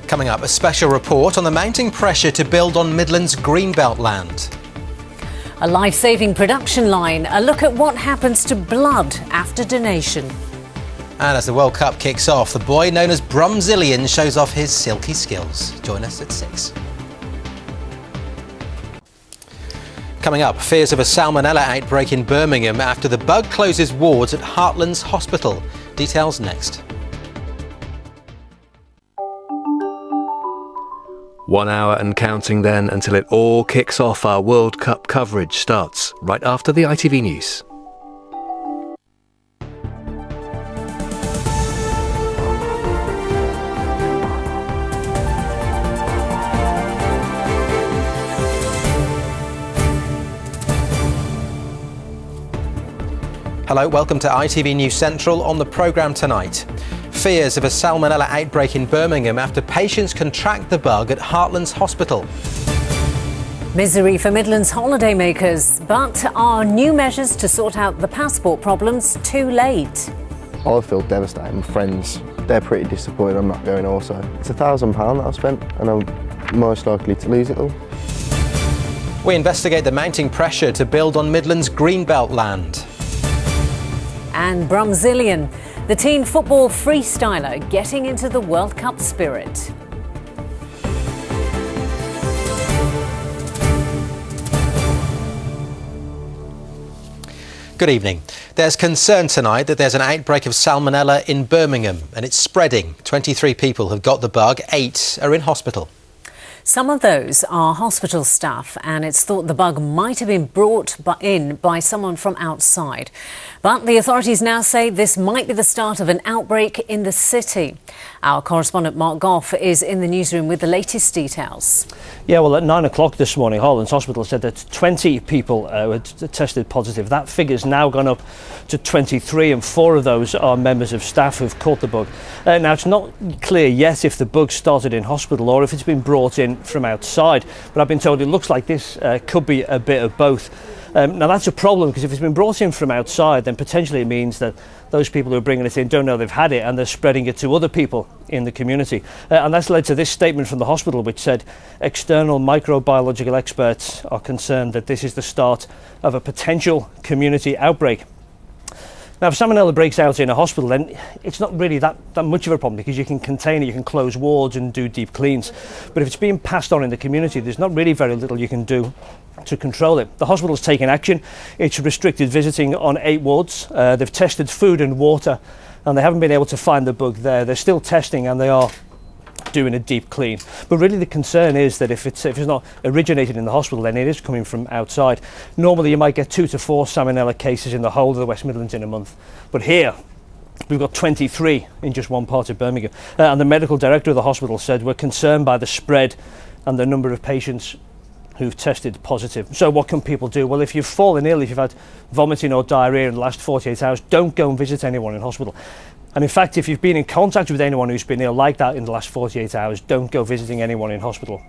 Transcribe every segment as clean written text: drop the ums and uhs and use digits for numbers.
Coming up, a special report on the mounting pressure to build on Midlands greenbelt land. A life-saving production line, a look at what happens to blood after donation. And as the World Cup kicks off, the boy known as Brumzillion shows off his silky skills. Join us at 6. Coming up, fears of a salmonella outbreak in Birmingham after the bug closes wards at Heartlands Hospital. Details next. 1 hour and counting then until it all kicks off. Our World Cup coverage starts right after the ITV News. Hello, welcome to ITV News Central. On the programme tonight, fears of a salmonella outbreak in Birmingham after patients contract the bug at Heartlands Hospital. Misery for Midlands holidaymakers, but are new measures to sort out the passport problems too late? I feel devastated. My friends, they're pretty disappointed I'm not going also. It's £1,000 that I've spent and I'm most likely to lose it all. We investigate the mounting pressure to build on Midlands greenbelt land. And Brumzillion, the teen football freestyler getting into the World Cup spirit. Good evening. There's concern tonight that there's an outbreak of salmonella in Birmingham and it's spreading. 23 people have got the bug, 8 are in hospital. Some of those are hospital staff, and it's thought the bug might have been brought in by someone from outside. But the authorities now say this might be the start of an outbreak in the city. Our correspondent Mark Goff is in the newsroom with the latest details. Yeah, well, at 9 o'clock this morning, Heartlands Hospital said that 20 people had tested positive. That figure's now gone up to 23, and 4 of those are members of staff who've caught the bug. Now, it's not clear yet if the bug started in hospital or if it's been brought in from outside, but I've been told it looks like this could be a bit of both. Now that's a problem, because if it's been brought in from outside, then potentially it means that those people who are bringing it in don't know they've had it and they're spreading it to other people in the community. And that's led to this statement from the hospital, which said external microbiological experts are concerned that this is the start of a potential community outbreak. Now, if salmonella breaks out in a hospital, then it's not really that much of a problem, because you can contain it, you can close wards and do deep cleans. But if it's being passed on in the community, there's not really very little you can do to control it. The hospital's taken action. It's restricted visiting on 8 wards. They've tested food and water, and they haven't been able to find the bug there. They're still testing, and they are doing a deep clean. But really the concern is that if it's not originated in the hospital, then it is coming from outside. Normally you might get 2 to 4 salmonella cases in the whole of the West Midlands in a month, but here we've got 23 in just one part of Birmingham. And the medical director of the hospital said we're concerned by the spread and the number of patients who've tested positive. So what can people do? Well, if you've fallen ill, if you've had vomiting or diarrhoea in the last 48 hours, don't go and visit anyone in hospital. And in fact, if you've been in contact with anyone who's been ill like that in the last 48 hours, don't go visiting anyone in hospital.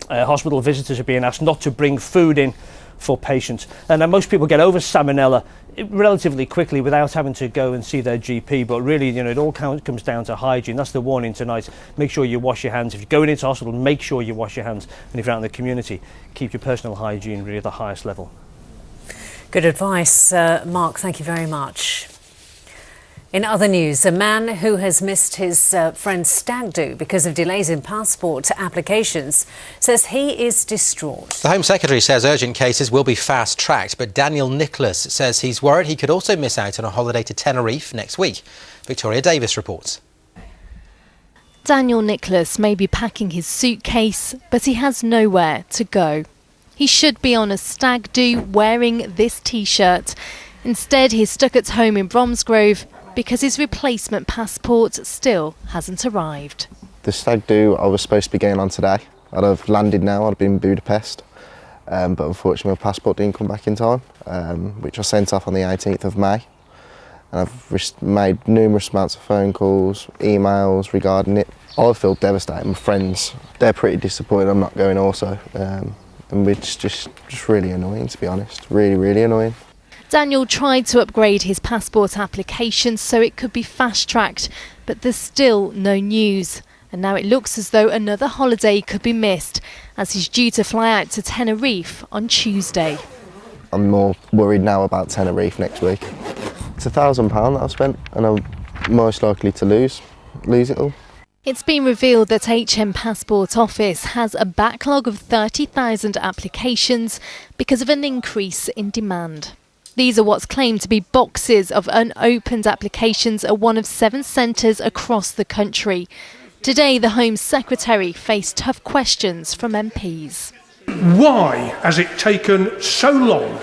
Hospital visitors are being asked not to bring food in for patients. And now most people get over salmonella relatively quickly without having to go and see their GP. But really, it all comes down to hygiene. That's the warning tonight. Make sure you wash your hands. If you're going into hospital, make sure you wash your hands. And if you're out in the community, keep your personal hygiene really at the highest level. Good advice, Mark. Thank you very much. In other news, a man who has missed his friend's stag do because of delays in passport applications says he is distraught. The Home Secretary says urgent cases will be fast-tracked, but Daniel Nicholas says he's worried he could also miss out on a holiday to Tenerife next week. Victoria Davis reports. Daniel Nicholas may be packing his suitcase, but he has nowhere to go. He should be on a stag do wearing this T-shirt. Instead, he's stuck at home in Bromsgrove because his replacement passport still hasn't arrived. The stag do I was supposed to be going on today. I'd have landed now, I'd have been in Budapest, but unfortunately my passport didn't come back in time, which I sent off on the 18th of May. And I've made numerous amounts of phone calls, emails regarding it. I feel devastated. My friends, they're pretty disappointed I'm not going also, and it's just really annoying, to be honest, really annoying. Daniel tried to upgrade his passport application so it could be fast-tracked, but there's still no news. And now it looks as though another holiday could be missed, as he's due to fly out to Tenerife on Tuesday. I'm more worried now about Tenerife next week. It's £1,000 that I've spent, and I'm most likely to lose it all. It's been revealed that HM Passport Office has a backlog of 30,000 applications because of an increase in demand. These are what's claimed to be boxes of unopened applications at one of 7 centres across the country. Today, the Home Secretary faced tough questions from MPs. Why has it taken so long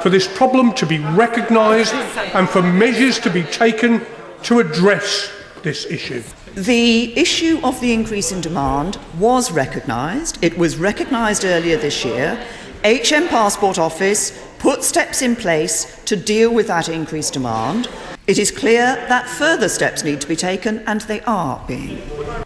for this problem to be recognised and for measures to be taken to address this issue? The issue of the increase in demand was recognised. It was recognised earlier this year. HM Passport Office put steps in place to deal with that increased demand. It is clear that further steps need to be taken, and they are being.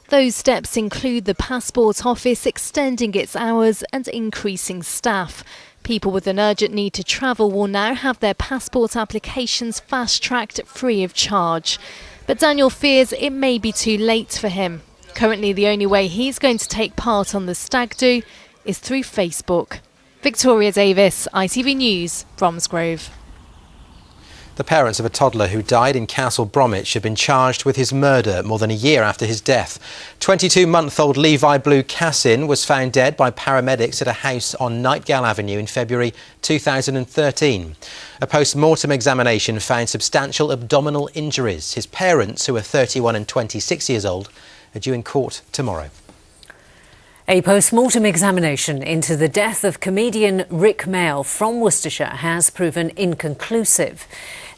Those steps include the Passport Office extending its hours and increasing staff. People with an urgent need to travel will now have their passport applications fast-tracked free of charge. But Daniel fears it may be too late for him. Currently, the only way he's going to take part on the stag do is through Facebook. Victoria Davis, ITV News, Bromsgrove. The parents of a toddler who died in Castle Bromwich have been charged with his murder more than a year after his death. 22-month-old Levi Blue Cassin was found dead by paramedics at a house on Nightgale Avenue in February 2013. A post-mortem examination found substantial abdominal injuries. His parents, who are 31 and 26 years old, are due in court tomorrow. A post-mortem examination into the death of comedian Rick Mail from Worcestershire has proven inconclusive.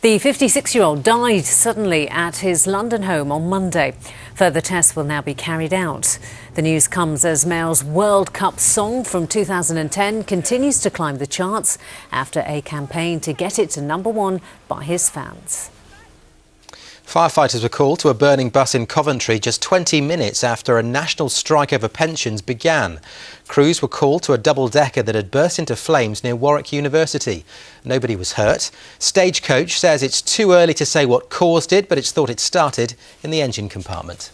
The 56-year-old died suddenly at his London home on Monday. Further tests will now be carried out. The news comes as Mail's World Cup song from 2010 continues to climb the charts after a campaign to get it to #1 by his fans. Firefighters were called to a burning bus in Coventry just 20 minutes after a national strike over pensions began. Crews were called to a double-decker that had burst into flames near Warwick University. Nobody was hurt. Stagecoach says it's too early to say what caused it, but it's thought it started in the engine compartment.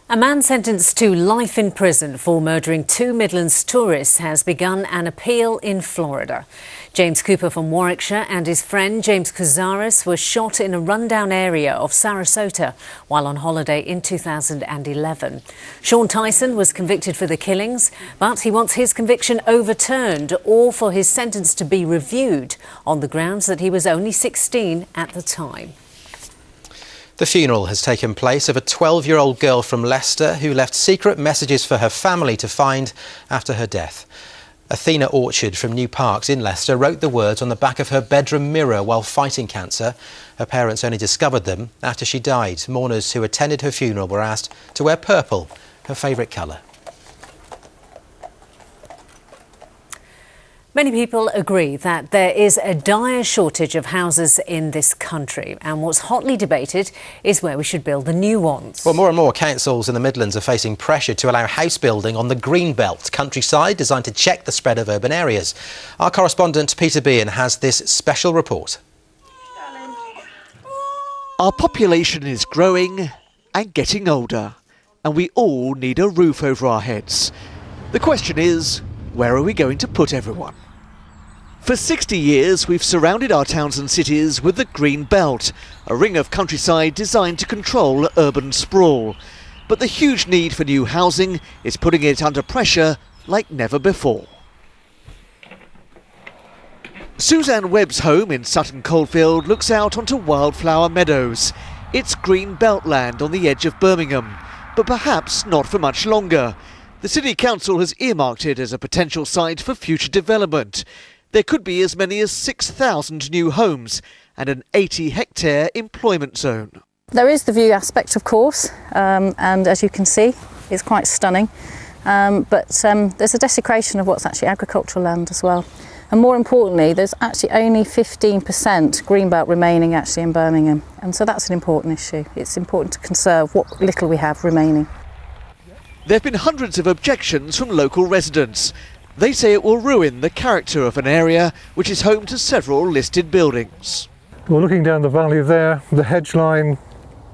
A man sentenced to life in prison for murdering 2 Midlands tourists has begun an appeal in Florida. James Cooper from Warwickshire and his friend James Cousaris were shot in a rundown area of Sarasota while on holiday in 2011. Sean Tyson was convicted for the killings, but he wants his conviction overturned or for his sentence to be reviewed on the grounds that he was only 16 at the time. The funeral has taken place of a 12-year-old girl from Leicester who left secret messages for her family to find after her death. Athena Orchard from New Parks in Leicester wrote the words on the back of her bedroom mirror while fighting cancer. Her parents only discovered them after she died. Mourners who attended her funeral were asked to wear purple, her favourite colour. Many people agree that there is a dire shortage of houses in this country, and what's hotly debated is where we should build the new ones. Well, more and more councils in the Midlands are facing pressure to allow house building on the green belt countryside designed to check the spread of urban areas. Our correspondent Peter Bean has this special report. Our population is growing and getting older, and we all need a roof over our heads. The question is, where are we going to put everyone? For 60 years, we've surrounded our towns and cities with the Green Belt, a ring of countryside designed to control urban sprawl. But the huge need for new housing is putting it under pressure like never before. Suzanne Webb's home in Sutton Coldfield looks out onto wildflower meadows. It's Green Belt land on the edge of Birmingham, but perhaps not for much longer. The City Council has earmarked it as a potential site for future development. There could be as many as 6,000 new homes and an 80-hectare employment zone. There is the view aspect, of course, and as you can see, it's quite stunning. But there's a desecration of what's actually agricultural land as well. And more importantly, there's actually only 15% greenbelt remaining actually in Birmingham. And so that's an important issue. It's important to conserve what little we have remaining. There have been hundreds of objections from local residents. They say it will ruin the character of an area which is home to several listed buildings. Well, looking down the valley there, the hedge line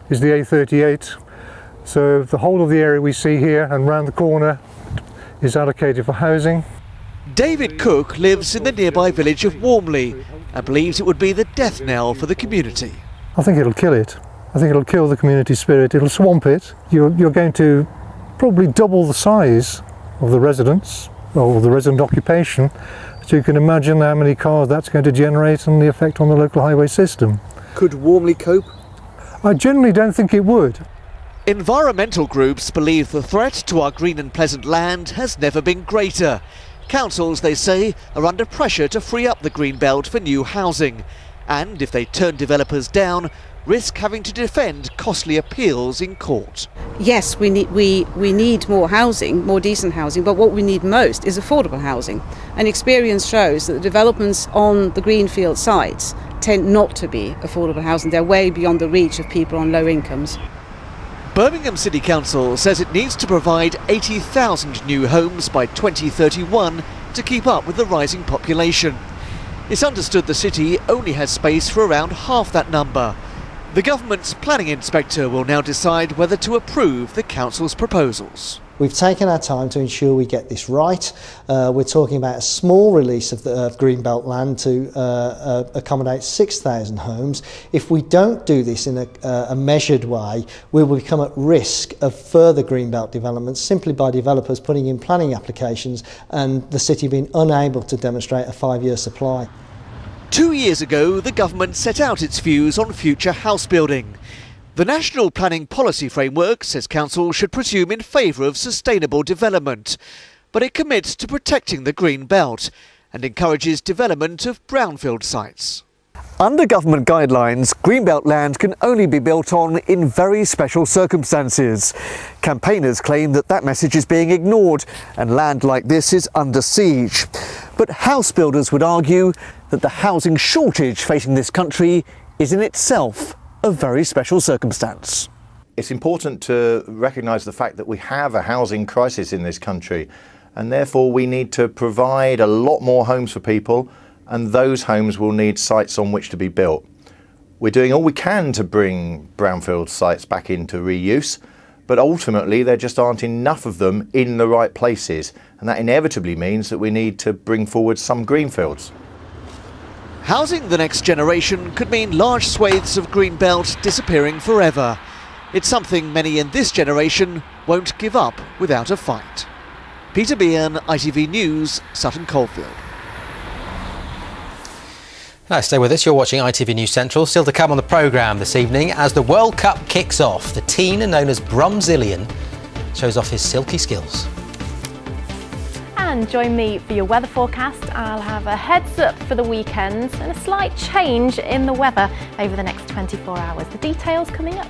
is the A38. So the whole of the area we see here and round the corner is allocated for housing. David Cook lives in the nearby village of Warmley and believes it would be the death knell for the community. I think it'll kill it. I think it'll kill the community spirit. It'll swamp it. You're going to probably double the size of the residents or the resident occupation. So you can imagine how many cars that's going to generate and the effect on the local highway system. Could Warmley cope? I generally don't think it would. Environmental groups believe the threat to our green and pleasant land has never been greater. Councils, they say, are under pressure to free up the green belt for new housing. And if they turn developers down, risk having to defend costly appeals in court. Yes, we need more housing, more decent housing, but what we need most is affordable housing. And experience shows that the developments on the greenfield sites tend not to be affordable housing. They're way beyond the reach of people on low incomes. Birmingham City Council says it needs to provide 80,000 new homes by 2031 to keep up with the rising population. It's understood the city only has space for around half that number. The government's planning inspector will now decide whether to approve the council's proposals. We've taken our time to ensure we get this right. We're talking about a small release of the greenbelt land to accommodate 6,000 homes. If we don't do this in a measured way, we will become at risk of further greenbelt developments simply by developers putting in planning applications and the city being unable to demonstrate a 5-year supply. 2 years ago, the government set out its views on future house building. The National Planning Policy Framework says council should presume in favour of sustainable development, but it commits to protecting the green belt and encourages development of brownfield sites. Under government guidelines, greenbelt land can only be built on in very special circumstances. Campaigners claim that that message is being ignored and land like this is under siege. But house builders would argue that the housing shortage facing this country is in itself a very special circumstance. It's important to recognise the fact that we have a housing crisis in this country, and therefore we need to provide a lot more homes for people, and those homes will need sites on which to be built. We're doing all we can to bring brownfield sites back into reuse, but ultimately there just aren't enough of them in the right places, and that inevitably means that we need to bring forward some greenfields. Housing the next generation could mean large swathes of green belt disappearing forever. It's something many in this generation won't give up without a fight. Peter Bean, ITV News, Sutton Coldfield. Now stay with us, you're watching ITV News Central. Still to come on the programme this evening, as the World Cup kicks off, the teen known as Brumzillion shows off his silky skills. And join me for your weather forecast. I'll have a heads up for the weekend and a slight change in the weather over the next 24 hours. The details coming up.